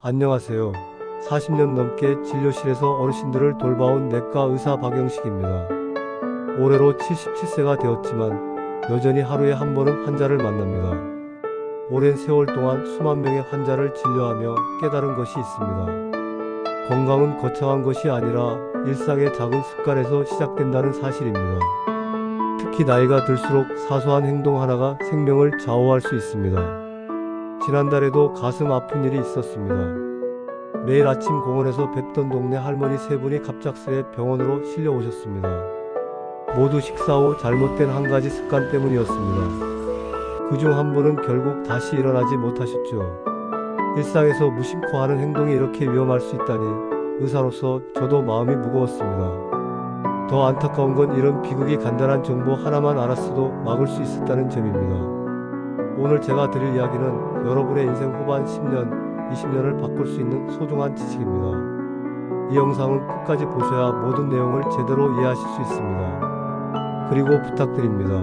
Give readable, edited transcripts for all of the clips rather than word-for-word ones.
안녕하세요. 40년 넘게 진료실에서 어르신들을 돌봐온 내과 의사 박영식입니다. 올해로 77세가 되었지만 여전히 하루에 한 번은 환자를 만납니다. 오랜 세월 동안 수만 명의 환자를 진료하며 깨달은 것이 있습니다. 건강은 거창한 것이 아니라 일상의 작은 습관에서 시작된다는 사실입니다. 특히 나이가 들수록 사소한 행동 하나가 생명을 좌우할 수 있습니다. 지난달에도 가슴 아픈 일이 있었습니다. 매일 아침 공원에서 뵙던 동네 할머니 세 분이 갑작스레 병원으로 실려 오셨습니다. 모두 식사 후 잘못된 한 가지 습관 때문이었습니다. 그중 한 분은 결국 다시 일어나지 못하셨죠. 일상에서 무심코 하는 행동이 이렇게 위험할 수 있다니 의사로서 저도 마음이 무거웠습니다. 더 안타까운 건 이런 비극이 간단한 정보 하나만 알았어도 막을 수 있었다는 점입니다. 오늘 제가 드릴 이야기는 여러분의 인생 후반 10년, 20년을 바꿀 수 있는 소중한 지식입니다. 이 영상은 끝까지 보셔야 모든 내용을 제대로 이해하실 수 있습니다. 그리고 부탁드립니다.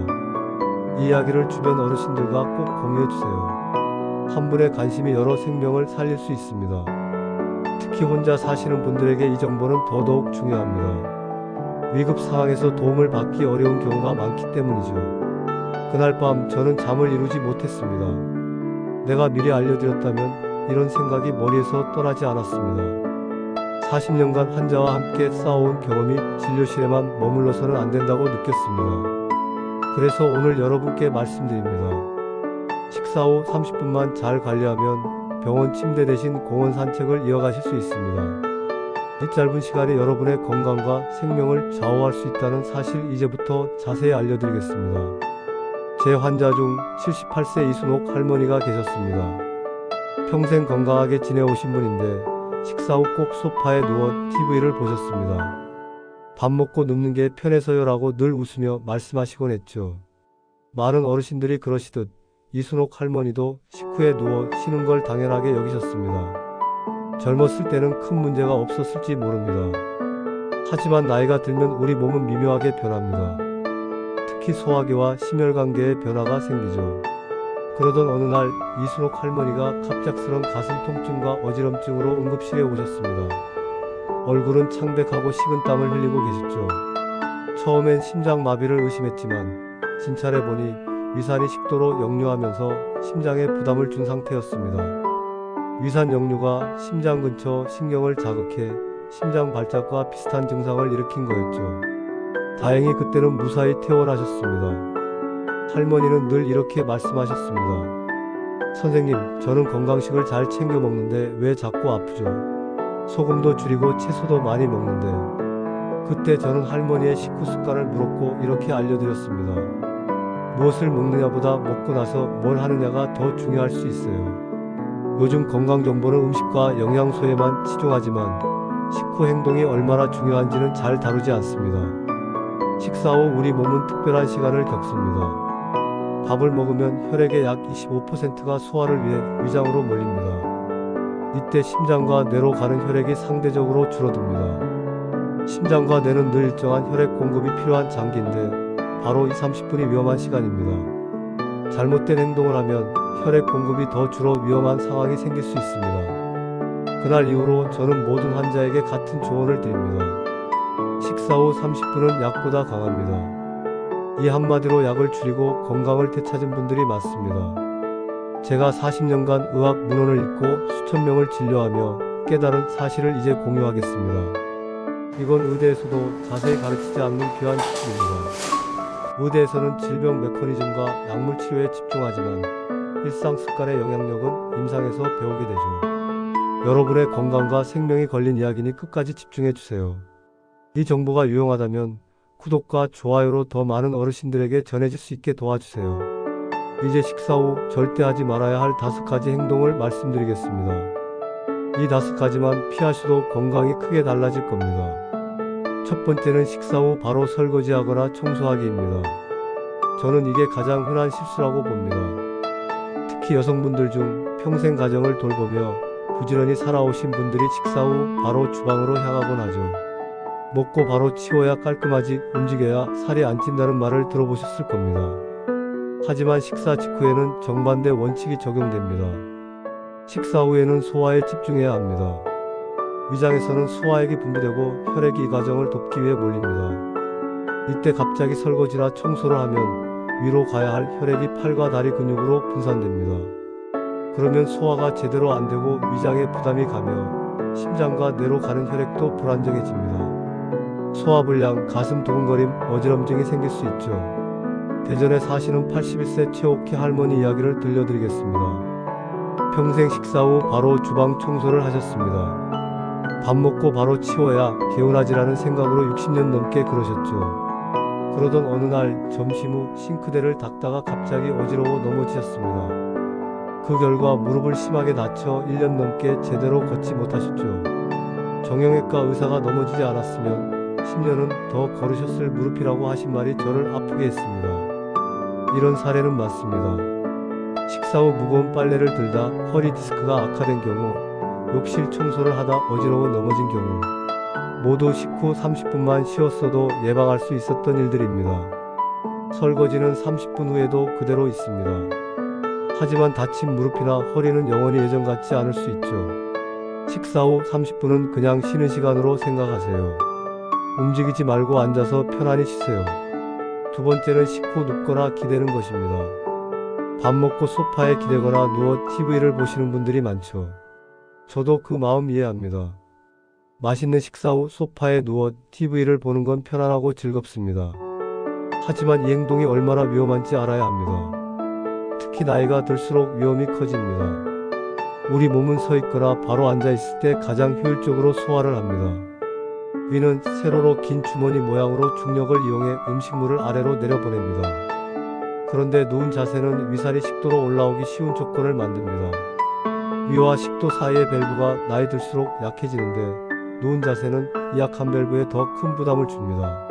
이 이야기를 주변 어르신들과 꼭 공유해주세요. 한 분의 관심이 여러 생명을 살릴 수 있습니다. 특히 혼자 사시는 분들에게 이 정보는 더더욱 중요합니다. 위급 상황에서 도움을 받기 어려운 경우가 많기 때문이죠. 그날 밤 저는 잠을 이루지 못했습니다. 내가 미리 알려드렸다면 이런 생각이 머리에서 떠나지 않았습니다. 40년간 환자와 함께 싸워온 경험이 진료실에만 머물러서는 안 된다고 느꼈습니다. 그래서 오늘 여러분께 말씀드립니다. 식사 후 30분만 잘 관리하면 병원 침대 대신 공원 산책을 이어가실 수 있습니다. 이 짧은 시간에 여러분의 건강과 생명을 좌우할 수 있다는 사실 이제부터 자세히 알려드리겠습니다. 제 환자 중 78세 이순옥 할머니가 계셨습니다. 평생 건강하게 지내오신 분인데 식사 후 꼭 소파에 누워 TV를 보셨습니다. 밥 먹고 눕는 게 편해서요 라고 늘 웃으며 말씀하시곤 했죠. 많은 어르신들이 그러시듯 이순옥 할머니도 식후에 누워 쉬는 걸 당연하게 여기셨습니다. 젊었을 때는 큰 문제가 없었을지 모릅니다. 하지만 나이가 들면 우리 몸은 미묘하게 변합니다. 특히 소화기와 심혈관계에 변화가 생기죠. 그러던 어느 날 이순옥 할머니가 갑작스런 가슴 통증과 어지럼증으로 응급실에 오셨습니다. 얼굴은 창백하고 식은땀을 흘리고 계셨죠. 처음엔 심장마비를 의심했지만 진찰해 보니 위산이 식도로 역류하면서 심장에 부담을 준 상태였습니다. 위산 역류가 심장 근처 신경을 자극해 심장 발작과 비슷한 증상을 일으킨 거였죠. 다행히 그때는 무사히 퇴원하셨습니다. 할머니는 늘 이렇게 말씀하셨습니다. 선생님, 저는 건강식을 잘 챙겨 먹는데 왜 자꾸 아프죠? 소금도 줄이고 채소도 많이 먹는데. 그때 저는 할머니의 식후 습관을 물었고 이렇게 알려드렸습니다. 무엇을 먹느냐보다 먹고 나서 뭘 하느냐가 더 중요할 수 있어요. 요즘 건강 정보는 음식과 영양소에만 치중하지만 식후 행동이 얼마나 중요한지는 잘 다루지 않습니다. 식사 후 우리 몸은 특별한 시간을 겪습니다. 밥을 먹으면 혈액의 약 25%가 소화를 위해 위장으로 몰립니다. 이때 심장과 뇌로 가는 혈액이 상대적으로 줄어듭니다. 심장과 뇌는 늘 일정한 혈액 공급이 필요한 장기인데 바로 이 30분이 위험한 시간입니다. 잘못된 행동을 하면 혈액 공급이 더 줄어 위험한 상황이 생길 수 있습니다. 그날 이후로 저는 모든 환자에게 같은 조언을 드립니다. 식사 후 30분은 약보다 강합니다. 이 한마디로 약을 줄이고 건강을 되찾은 분들이 많습니다. 제가 40년간 의학 문헌을 읽고 수천 명을 진료하며 깨달은 사실을 이제 공유하겠습니다. 이건 의대에서도 자세히 가르치지 않는 귀한 지식입니다. 의대에서는 질병 메커니즘과 약물 치료에 집중하지만 일상 습관의 영향력은 임상에서 배우게 되죠. 여러분의 건강과 생명이 걸린 이야기니 끝까지 집중해주세요. 이 정보가 유용하다면 구독과 좋아요로 더 많은 어르신들에게 전해질 수 있게 도와주세요. 이제 식사 후 절대 하지 말아야 할 5가지 행동을 말씀드리겠습니다. 이 5가지만 피하셔도 건강이 크게 달라질 겁니다. 첫 번째는 식사 후 바로 설거지하거나 청소하기입니다. 저는 이게 가장 흔한 실수라고 봅니다. 특히 여성분들 중 평생 가정을 돌보며 부지런히 살아오신 분들이 식사 후 바로 주방으로 향하곤 하죠. 먹고 바로 치워야 깔끔하지 움직여야 살이 안 찐다는 말을 들어보셨을 겁니다. 하지만 식사 직후에는 정반대 원칙이 적용됩니다. 식사 후에는 소화에 집중해야 합니다. 위장에서는 소화액이 분비되고 혈액이 이 과정을 돕기 위해 몰립니다. 이때 갑자기 설거지나 청소를 하면 위로 가야 할 혈액이 팔과 다리 근육으로 분산됩니다. 그러면 소화가 제대로 안 되고 위장에 부담이 가며 심장과 뇌로 가는 혈액도 불안정해집니다. 소화불량, 가슴 두근거림, 어지럼증이 생길 수 있죠. 대전에 사시는 81세 최옥희 할머니 이야기를 들려드리겠습니다. 평생 식사 후 바로 주방 청소를 하셨습니다. 밥 먹고 바로 치워야 개운하지라는 생각으로 60년 넘게 그러셨죠. 그러던 어느 날 점심 후 싱크대를 닦다가 갑자기 어지러워 넘어지셨습니다. 그 결과 무릎을 심하게 다쳐 1년 넘게 제대로 걷지 못하셨죠. 정형외과 의사가 넘어지지 않았으면 10년은 더 걸으셨을 무릎이라고 하신 말이 저를 아프게 했습니다. 이런 사례는 많습니다. 식사 후 무거운 빨래를 들다 허리 디스크가 악화된 경우, 욕실 청소를 하다 어지러워 넘어진 경우, 모두 식후 30분만 쉬었어도 예방할 수 있었던 일들입니다. 설거지는 30분 후에도 그대로 있습니다. 하지만 다친 무릎이나 허리는 영원히 예전 같지 않을 수 있죠. 식사 후 30분은 그냥 쉬는 시간으로 생각하세요. 움직이지 말고 앉아서 편안히 쉬세요. 두 번째는 식후 눕거나 기대는 것입니다. 밥 먹고 소파에 기대거나 누워 TV를 보시는 분들이 많죠. 저도 그 마음 이해합니다. 맛있는 식사 후 소파에 누워 TV를 보는 건 편안하고 즐겁습니다. 하지만 이 행동이 얼마나 위험한지 알아야 합니다. 특히 나이가 들수록 위험이 커집니다. 우리 몸은 서 있거나 바로 앉아 있을 때 가장 효율적으로 소화를 합니다. 위는 세로로 긴 주머니 모양으로 중력을 이용해 음식물을 아래로 내려보냅니다. 그런데 누운 자세는 위산이 식도로 올라오기 쉬운 조건을 만듭니다. 위와 식도 사이의 밸브가 나이 들수록 약해지는데 누운 자세는 이 약한 밸브에 더 큰 부담을 줍니다.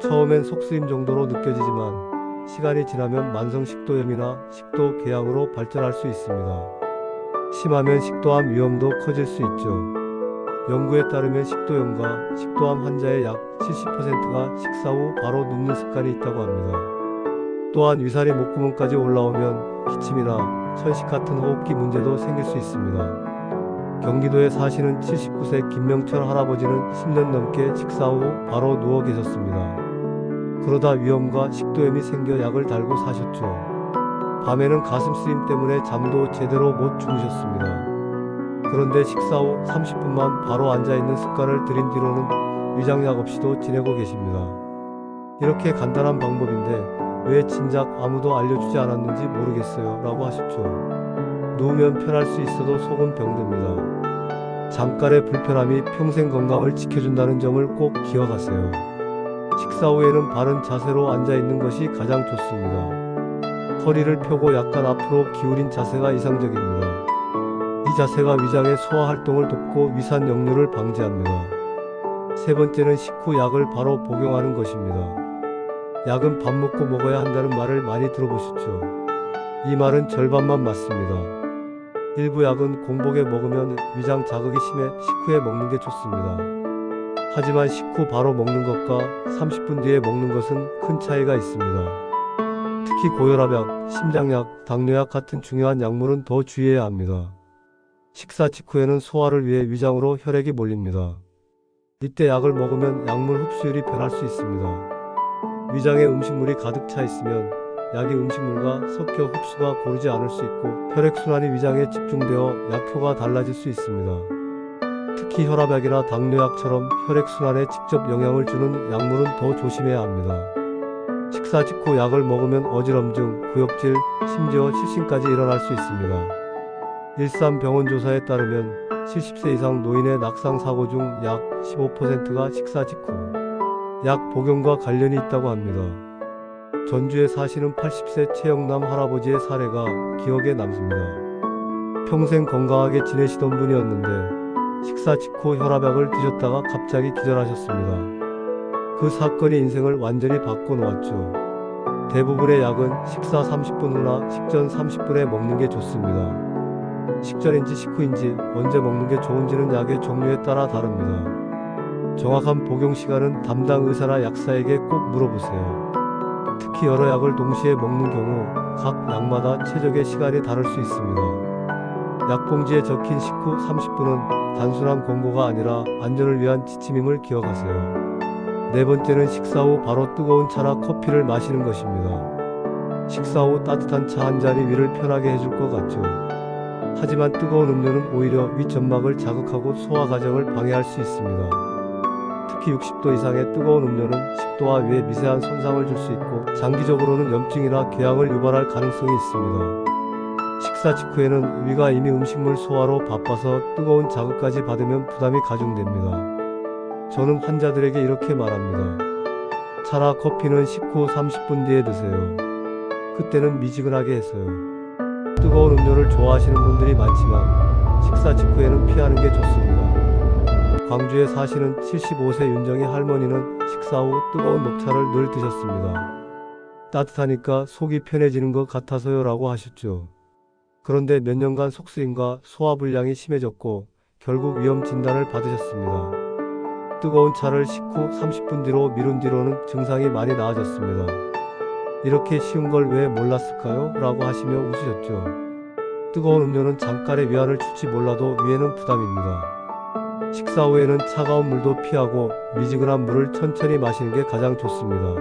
처음엔 속쓰림 정도로 느껴지지만 시간이 지나면 만성 식도염이나 식도 궤양으로 발전할 수 있습니다. 심하면 식도암 위험도 커질 수 있죠. 연구에 따르면 식도염과 식도암 환자의 약 70%가 식사 후 바로 눕는 습관이 있다고 합니다. 또한 위산이 목구멍까지 올라오면 기침이나 천식 같은 호흡기 문제도 생길 수 있습니다. 경기도에 사시는 79세 김명철 할아버지는 10년 넘게 식사 후 바로 누워 계셨습니다. 그러다 위염과 식도염이 생겨 약을 달고 사셨죠. 밤에는 가슴 쓰림 때문에 잠도 제대로 못 주무셨습니다. 그런데 식사 후 30분만 바로 앉아있는 습관을 들인 뒤로는 위장약 없이도 지내고 계십니다. 이렇게 간단한 방법인데 왜 진작 아무도 알려주지 않았는지 모르겠어요 라고 하셨죠. 누우면 편할 수 있어도 속은 병듭니다. 잠깐의 불편함이 평생 건강을 지켜준다는 점을 꼭 기억하세요. 식사 후에는 바른 자세로 앉아있는 것이 가장 좋습니다. 허리를 펴고 약간 앞으로 기울인 자세가 이상적입니다. 이 자세가 위장의 소화 활동을 돕고 위산 역류를 방지합니다. 세 번째는 식후 약을 바로 복용하는 것입니다. 약은 밥 먹고 먹어야 한다는 말을 많이 들어보셨죠? 이 말은 절반만 맞습니다. 일부 약은 공복에 먹으면 위장 자극이 심해 식후에 먹는 게 좋습니다. 하지만 식후 바로 먹는 것과 30분 뒤에 먹는 것은 큰 차이가 있습니다. 특히 고혈압약, 심장약, 당뇨약 같은 중요한 약물은 더 주의해야 합니다. 식사 직후에는 소화를 위해 위장으로 혈액이 몰립니다. 이때 약을 먹으면 약물 흡수율이 변할 수 있습니다. 위장에 음식물이 가득 차 있으면 약이 음식물과 섞여 흡수가 고르지 않을 수 있고 혈액순환이 위장에 집중되어 약효가 달라질 수 있습니다. 특히 혈압약이나 당뇨약처럼 혈액순환에 직접 영향을 주는 약물은 더 조심해야 합니다. 식사 직후 약을 먹으면 어지럼증, 구역질, 심지어 실신까지 일어날 수 있습니다. 일산병원 조사에 따르면 70세 이상 노인의 낙상 사고 중 약 15%가 식사 직후 약 복용과 관련이 있다고 합니다. 전주에 사시는 80세 최영남 할아버지의 사례가 기억에 남습니다. 평생 건강하게 지내시던 분이었는데 식사 직후 혈압약을 드셨다가 갑자기 기절하셨습니다. 그 사건이 인생을 완전히 바꿔놓았죠. 대부분의 약은 식사 30분 후나 식전 30분에 먹는 게 좋습니다. 식전인지 식후인지 언제 먹는 게 좋은지는 약의 종류에 따라 다릅니다. 정확한 복용 시간은 담당 의사나 약사에게 꼭 물어보세요. 특히 여러 약을 동시에 먹는 경우 각 약마다 최적의 시간이 다를 수 있습니다. 약봉지에 적힌 식후 30분은 단순한 권고가 아니라 안전을 위한 지침임을 기억하세요. 네 번째는 식사 후 바로 뜨거운 차나 커피를 마시는 것입니다. 식사 후 따뜻한 차 한 잔이 위를 편하게 해줄 것 같죠. 하지만 뜨거운 음료는 오히려 윗점막을 자극하고 소화 과정을 방해할 수 있습니다. 특히 60도 이상의 뜨거운 음료는 식도와 위에 미세한 손상을 줄 수 있고 장기적으로는 염증이나 궤양을 유발할 가능성이 있습니다. 식사 직후에는 위가 이미 음식물 소화로 바빠서 뜨거운 자극까지 받으면 부담이 가중됩니다. 저는 환자들에게 이렇게 말합니다. 차나 커피는 식후 30분 뒤에 드세요. 그때는 미지근하게 했어요. 뜨거운 음료를 좋아하시는 분들이 많지만 식사 직후에는 피하는 게 좋습니다. 광주에 사시는 75세 윤정희 할머니는 식사 후 뜨거운 녹차를 늘 드셨습니다. 따뜻하니까 속이 편해지는 것 같아서요 라고 하셨죠. 그런데 몇 년간 속쓰림과 소화불량이 심해졌고 결국 위험 진단을 받으셨습니다. 뜨거운 차를 식후 30분 뒤로 미룬 뒤로는 증상이 많이 나아졌습니다. 이렇게 쉬운 걸 왜 몰랐을까요? 라고 하시며 웃으셨죠. 뜨거운 음료는 잠깐의 위안을 줄지 몰라도 위에는 부담입니다. 식사 후에는 차가운 물도 피하고 미지근한 물을 천천히 마시는 게 가장 좋습니다.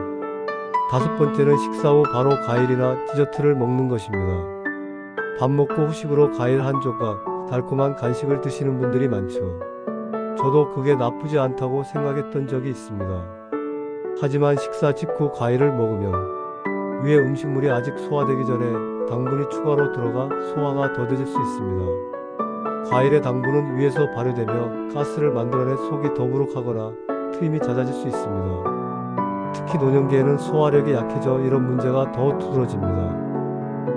다섯 번째는 식사 후 바로 과일이나 디저트를 먹는 것입니다. 밥 먹고 후식으로 과일 한 조각, 달콤한 간식을 드시는 분들이 많죠. 저도 그게 나쁘지 않다고 생각했던 적이 있습니다. 하지만 식사 직후 과일을 먹으면 위에 음식물이 아직 소화되기 전에 당분이 추가로 들어가 소화가 더뎌질 수 있습니다. 과일의 당분은 위에서 발효되며 가스를 만들어내 속이 더부룩하거나 트림이 잦아질 수 있습니다. 특히 노년기에는 소화력이 약해져 이런 문제가 더 두드러집니다.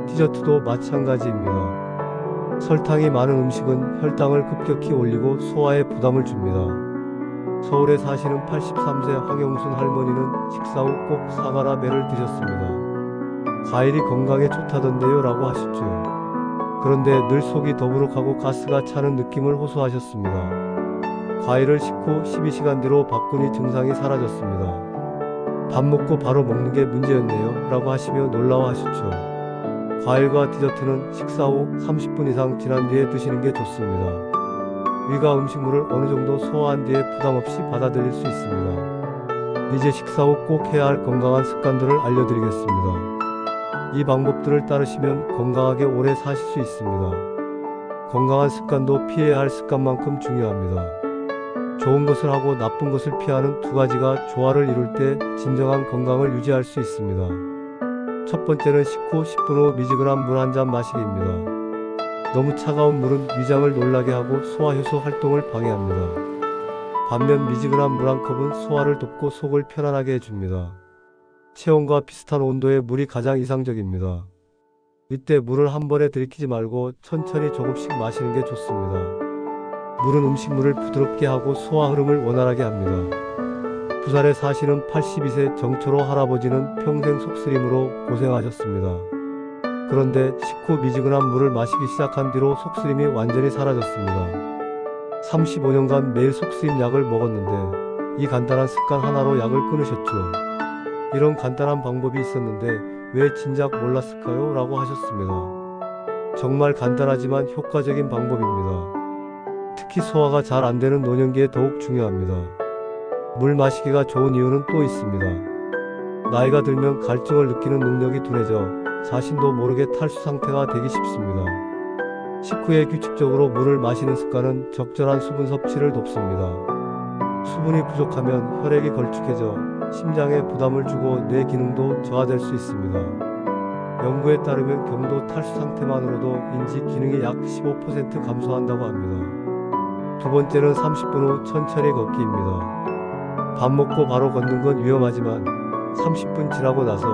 디저트도 마찬가지입니다. 설탕이 많은 음식은 혈당을 급격히 올리고 소화에 부담을 줍니다. 서울에 사시는 83세 황영순 할머니는 식사 후 꼭 사과나 매를 드셨습니다. 과일이 건강에 좋다던데요 라고 하셨죠. 그런데 늘 속이 더부룩하고 가스가 차는 느낌을 호소하셨습니다. 과일을 식후 12시간 뒤로 바꾸니 증상이 사라졌습니다. 밥 먹고 바로 먹는 게 문제였네요 라고 하시며 놀라워하셨죠. 과일과 디저트는 식사 후 30분 이상 지난 뒤에 드시는 게 좋습니다. 위가 음식물을 어느 정도 소화한 뒤에 부담 없이 받아들일 수 있습니다. 이제 식사 후 꼭 해야 할 건강한 습관들을 알려드리겠습니다. 이 방법들을 따르시면 건강하게 오래 사실 수 있습니다. 건강한 습관도 피해야 할 습관만큼 중요합니다. 좋은 것을 하고 나쁜 것을 피하는 두 가지가 조화를 이룰 때 진정한 건강을 유지할 수 있습니다. 첫 번째는 식후 10분 후 미지근한 물 한 잔 마시기입니다. 너무 차가운 물은 위장을 놀라게 하고 소화효소 활동을 방해합니다. 반면 미지근한 물 한 컵은 소화를 돕고 속을 편안하게 해줍니다. 체온과 비슷한 온도의 물이 가장 이상적입니다. 이때 물을 한 번에 들이키지 말고 천천히 조금씩 마시는 게 좋습니다. 물은 음식물을 부드럽게 하고 소화 흐름을 원활하게 합니다. 부산에 사시는 82세 정철호 할아버지는 평생 속쓰림으로 고생하셨습니다. 그런데 식후 미지근한 물을 마시기 시작한 뒤로 속쓰림이 완전히 사라졌습니다. 35년간 매일 속쓰림 약을 먹었는데 이 간단한 습관 하나로 약을 끊으셨죠. 이런 간단한 방법이 있었는데 왜 진작 몰랐을까요? 라고 하셨습니다. 정말 간단하지만 효과적인 방법입니다. 특히 소화가 잘 안 되는 노년기에 더욱 중요합니다. 물 마시기가 좋은 이유는 또 있습니다. 나이가 들면 갈증을 느끼는 능력이 둔해져 자신도 모르게 탈수 상태가 되기 쉽습니다. 식후에 규칙적으로 물을 마시는 습관은 적절한 수분 섭취를 돕습니다. 수분이 부족하면 혈액이 걸쭉해져 심장에 부담을 주고 뇌 기능도 저하될 수 있습니다. 연구에 따르면 경도 탈수 상태만으로도 인지 기능이 약 15% 감소한다고 합니다. 두 번째는 30분 후 천천히 걷기입니다. 밥 먹고 바로 걷는 건 위험하지만 30분 지나고 나서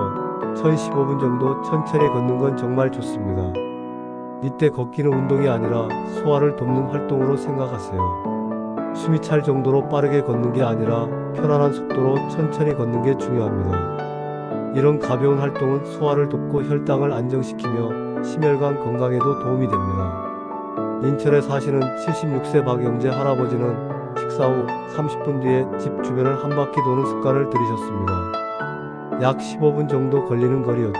1015분 정도 천천히 걷는 건 정말 좋습니다. 이때 걷기는 운동이 아니라 소화를 돕는 활동으로 생각하세요. 숨이 찰 정도로 빠르게 걷는 게 아니라 편안한 속도로 천천히 걷는 게 중요합니다. 이런 가벼운 활동은 소화를 돕고 혈당을 안정시키며 심혈관 건강에도 도움이 됩니다. 인천에 사시는 76세 박영재 할아버지는 식사 후 30분 뒤에 집 주변을 한 바퀴 도는 습관을 들이셨습니다. 약 15분 정도 걸리는 거리였죠.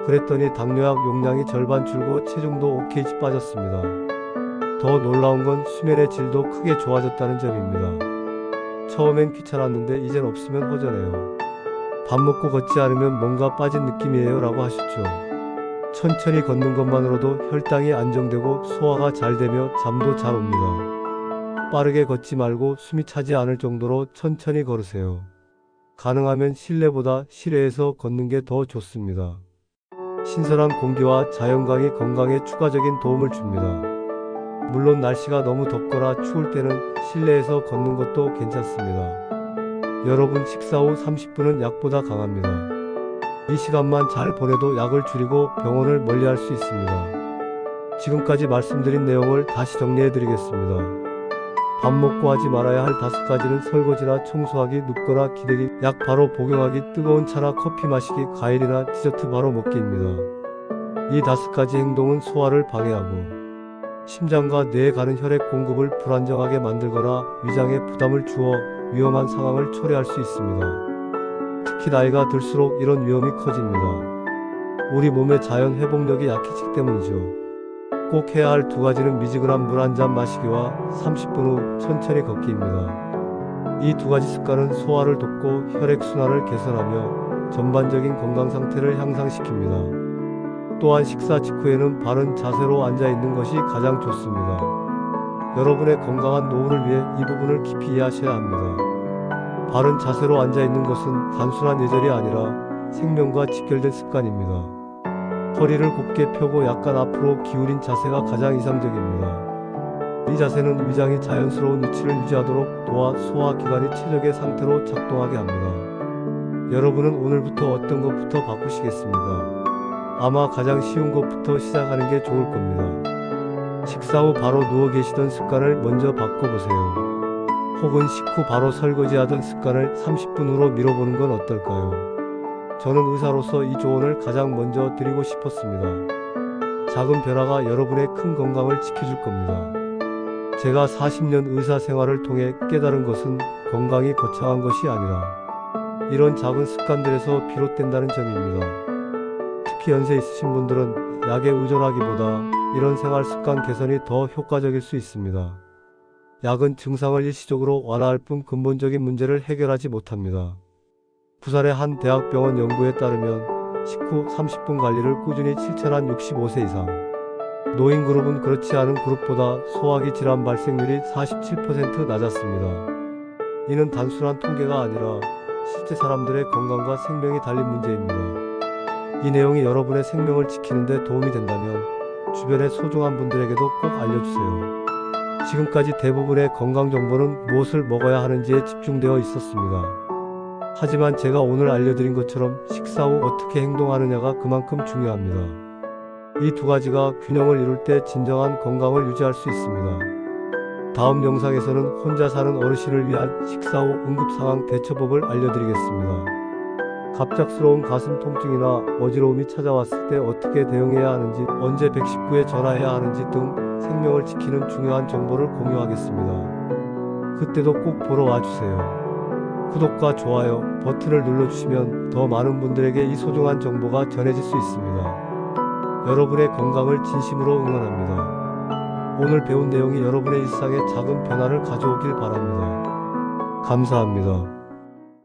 그랬더니 당뇨약 용량이 절반 줄고 체중도 5kg 빠졌습니다. 더 놀라운 건 수면의 질도 크게 좋아졌다는 점입니다. 처음엔 귀찮았는데 이젠 없으면 허전해요. 밥 먹고 걷지 않으면 뭔가 빠진 느낌이에요 라고 하셨죠. 천천히 걷는 것만으로도 혈당이 안정되고 소화가 잘 되며 잠도 잘 옵니다. 빠르게 걷지 말고 숨이 차지 않을 정도로 천천히 걸으세요. 가능하면 실내보다 실외에서 걷는 게 더 좋습니다. 신선한 공기와 자연광이 건강에 추가적인 도움을 줍니다. 물론 날씨가 너무 덥거나 추울 때는 실내에서 걷는 것도 괜찮습니다. 여러분, 식사 후 30분은 약보다 강합니다. 이 시간만 잘 보내도 약을 줄이고 병원을 멀리할 수 있습니다. 지금까지 말씀드린 내용을 다시 정리해 드리겠습니다. 밥 먹고 하지 말아야 할 5가지는 설거지나 청소하기, 눕거나 기대기, 약 바로 복용하기, 뜨거운 차나 커피 마시기, 과일이나 디저트 바로 먹기입니다. 이 5가지 행동은 소화를 방해하고 심장과 뇌에 가는 혈액 공급을 불안정하게 만들거나 위장에 부담을 주어 위험한 상황을 초래할 수 있습니다. 특히 나이가 들수록 이런 위험이 커집니다. 우리 몸의 자연 회복력이 약해지기 때문이죠. 꼭 해야 할 2가지는 미지근한 물 한 잔 마시기와 30분 후 천천히 걷기입니다. 이 2가지 습관은 소화를 돕고 혈액순환을 개선하며 전반적인 건강 상태를 향상시킵니다. 또한 식사 직후에는 바른 자세로 앉아있는 것이 가장 좋습니다. 여러분의 건강한 노후를 위해 이 부분을 깊이 이해하셔야 합니다. 바른 자세로 앉아있는 것은 단순한 예절이 아니라 생명과 직결된 습관입니다. 허리를 곧게 펴고 약간 앞으로 기울인 자세가 가장 이상적입니다. 이 자세는 위장이 자연스러운 위치를 유지하도록 도와 소화기관이 최적의 상태로 작동하게 합니다. 여러분은 오늘부터 어떤 것부터 바꾸시겠습니까? 아마 가장 쉬운 것부터 시작하는 게 좋을 겁니다. 식사 후 바로 누워 계시던 습관을 먼저 바꿔보세요. 혹은 식후 바로 설거지하던 습관을 30분 후로 미뤄보는 건 어떨까요? 저는 의사로서 이 조언을 가장 먼저 드리고 싶었습니다. 작은 변화가 여러분의 큰 건강을 지켜줄 겁니다. 제가 40년 의사 생활을 통해 깨달은 것은 건강이 거창한 것이 아니라 이런 작은 습관들에서 비롯된다는 점입니다. 특히 연세 있으신 분들은 약에 의존하기보다 이런 생활 습관 개선이 더 효과적일 수 있습니다. 약은 증상을 일시적으로 완화할 뿐 근본적인 문제를 해결하지 못합니다. 부산의 한 대학병원 연구에 따르면 식후 30분 관리를 꾸준히 실천한 65세 이상 노인 그룹은 그렇지 않은 그룹보다 소화기 질환 발생률이 47% 낮았습니다. 이는 단순한 통계가 아니라 실제 사람들의 건강과 생명이 달린 문제입니다. 이 내용이 여러분의 생명을 지키는 데 도움이 된다면 주변의 소중한 분들에게도 꼭 알려주세요. 지금까지 대부분의 건강 정보는 무엇을 먹어야 하는지에 집중되어 있었습니다. 하지만 제가 오늘 알려드린 것처럼 식사 후 어떻게 행동하느냐가 그만큼 중요합니다. 이 2가지가 균형을 이룰 때 진정한 건강을 유지할 수 있습니다. 다음 영상에서는 혼자 사는 어르신을 위한 식사 후 응급상황 대처법을 알려드리겠습니다. 갑작스러운 가슴 통증이나 어지러움이 찾아왔을 때 어떻게 대응해야 하는지, 언제 119에 전화해야 하는지 등 생명을 지키는 중요한 정보를 공유하겠습니다. 그때도 꼭 보러 와주세요. 구독과 좋아요 버튼을 눌러주시면 더 많은 분들에게 이 소중한 정보가 전해질 수 있습니다. 여러분의 건강을 진심으로 응원합니다. 오늘 배운 내용이 여러분의 일상에 작은 변화를 가져오길 바랍니다. 감사합니다.